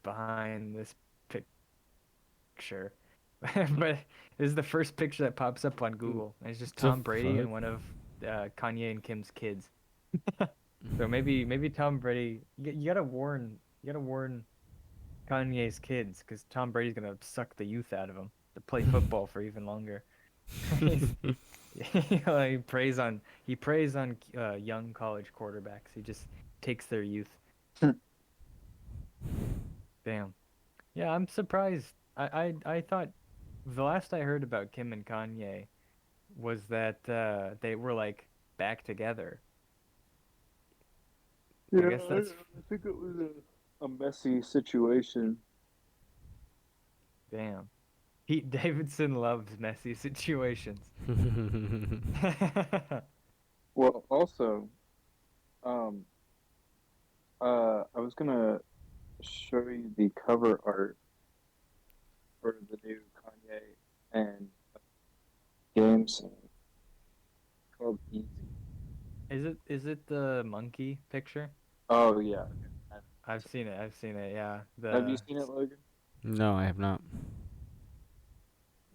behind this picture, but this is the first picture that pops up on Google. And it's just The Tom Brady fuck? and one of Kanye and Kim's kids. So maybe Tom Brady. You gotta warn Kanye's kids because Tom Brady's gonna suck the youth out of him to play football for even longer. He's, he preys on young college quarterbacks. He just takes their youth. Damn. Yeah, I'm surprised. I thought the last I heard about Kim and Kanye was that they were like back together. I Yeah, guess that's I think it was a messy situation. damn. Pete Davidson loves messy situations. Well, also, um, I was gonna show you the cover art for the new Kanye and game song called Easy. Is it the monkey picture? Oh yeah. I've seen it. I've seen it. Yeah. Have you seen it, Logan? No, I have not.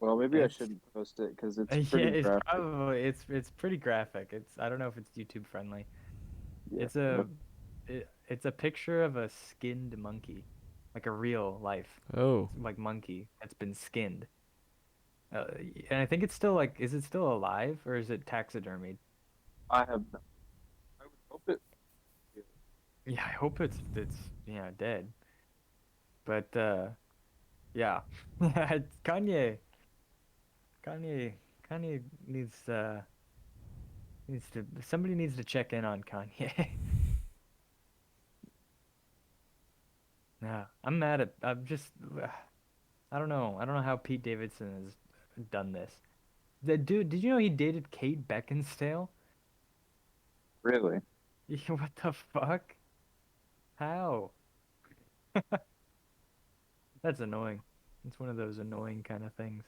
Well, maybe I It's shouldn't post it because it's yeah, pretty it's graphic. probably it's pretty graphic. I don't know if it's YouTube friendly. Yeah, It's it's a picture of a skinned monkey, like a real life Oh. like monkey that's been skinned. And I think it's still like, is it still alive or is it taxidermied? I have. I would hope it. Yeah, I hope it's yeah dead. But yeah, Kanye Kanye Kanye needs to somebody needs to check in on Kanye. Yeah, I'm just I don't know. I don't know how Pete Davidson has done this. The dude, did you know he dated Kate Beckinsale? Really? Yeah, what the fuck? How? That's annoying. It's one of those annoying kind of things.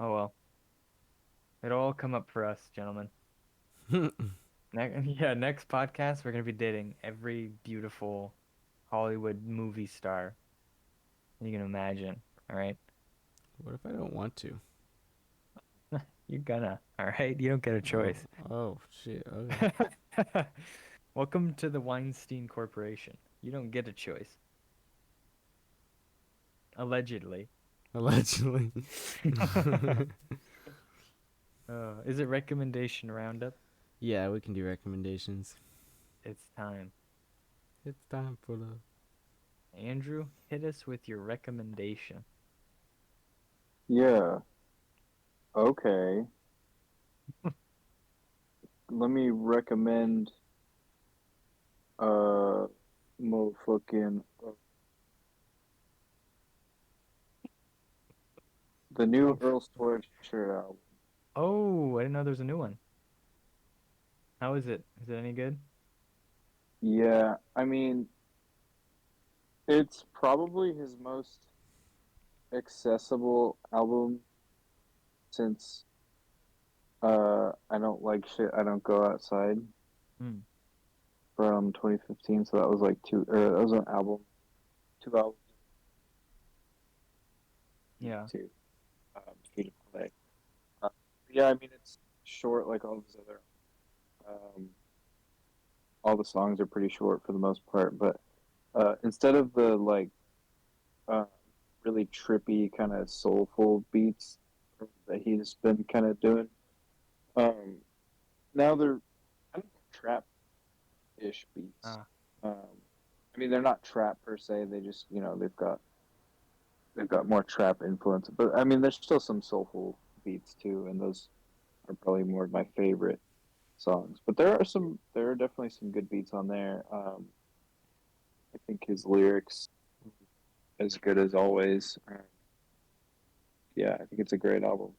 Oh well. It'll all come up for us, gentlemen. Yeah, next podcast we're gonna be dating every beautiful Hollywood movie star you can imagine. All right. What if I don't want to? You're gonna, all right? You don't get a Oh, choice. oh shit. Okay. Welcome to the Weinstein Corporation. You don't get a choice. Allegedly. Allegedly. Is it recommendation roundup? Yeah, we can do recommendations. It's time. It's time for the. Andrew, hit us with your recommendation. Yeah. Okay. Let me recommend uh motherfucking the new Go Earl Sweatshirt album. Oh, I didn't know there's a new one. How is it? Is it any good? Yeah, I mean, it's probably his most accessible album since I don't like shit, I don't go outside Hmm. from 2015, so that was like that was an album, two albums Yeah. to to play. Uh, yeah, I mean it's short like all of his other um all the songs are pretty short for the most part, but instead of the like uh, really trippy kind of soulful beats that he's been kind of doing. Um, now they're kind of trap-ish beats. Ah, I mean, they're not trap per se. They just, they've got more trap influence. But I mean, there's still some soulful beats too, and those are probably more of my favorite songs. But there are definitely some good beats on there. I think his lyrics as good as always. Yeah, I think it's a great album.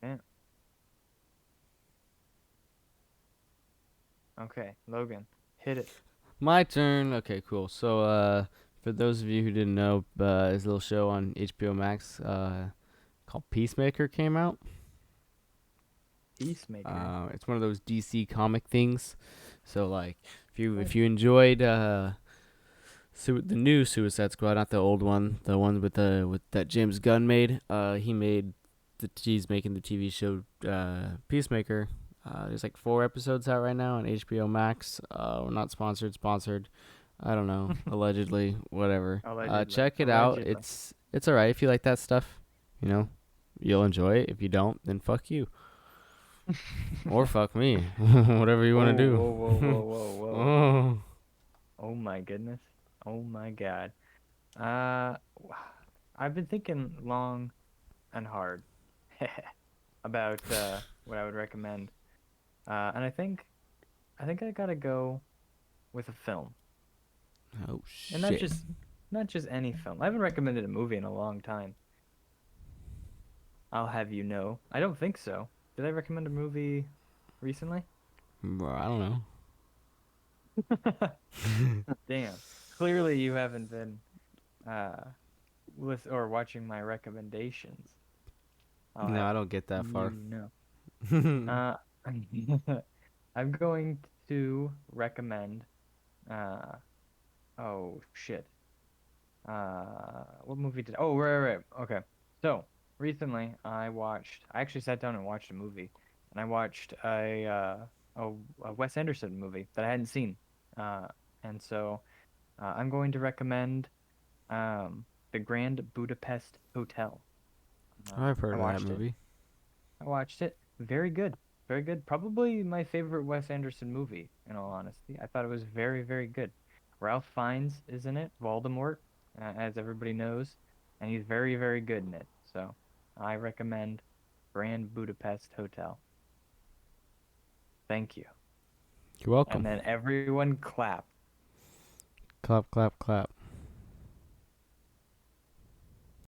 man. Okay, Logan, hit it. My turn. Okay, cool. So, for those of you who didn't know, his little show on HBO Max, called Peacemaker came out. Peacemaker. It's one of those DC comic things. So, like, if Oh. you enjoyed the new Suicide Squad, not the old one, the one with that James Gunn made. He's making the TV show Peacemaker. There's like 4 episodes out right now on HBO Max. We're not sponsored. Sponsored. I don't know. Allegedly, whatever. Allegedly. Check it out. Allegedly. It's alright if you like that stuff. You know, you'll enjoy it. If you don't, then fuck you or fuck me. Whatever you want Whoa, to do. whoa, whoa, whoa, whoa, whoa. Oh. Oh my goodness. Oh my God. Uh, I've been thinking long and hard about what I would recommend. And I think I gotta go with a film. Oh And shit. not just any film. I haven't recommended a movie in a long time. I'll have you know. I don't think so. Did I recommend a movie recently? Bro, I don't know. Damn. Clearly you haven't been uh with or watching my recommendations. I'll No, have I don't get that you far. know. Uh I'm going to recommend uh oh shit. What movie did? Oh, right. Okay. So recently, I actually sat down and watched a movie, and I watched a Wes Anderson movie that I hadn't seen. Uh, and so I'm going to recommend the Grand Budapest Hotel. I've I heard of that watched it. movie. I watched it. Very good. Very good. Probably my favorite Wes Anderson movie, in all honesty. I thought it was very, very good. Ralph Fiennes is in it, Voldemort, as everybody knows, and he's very, very good in it. So I recommend Grand Budapest Hotel. Thank you. You're And welcome. then everyone clap. Clap, clap, clap.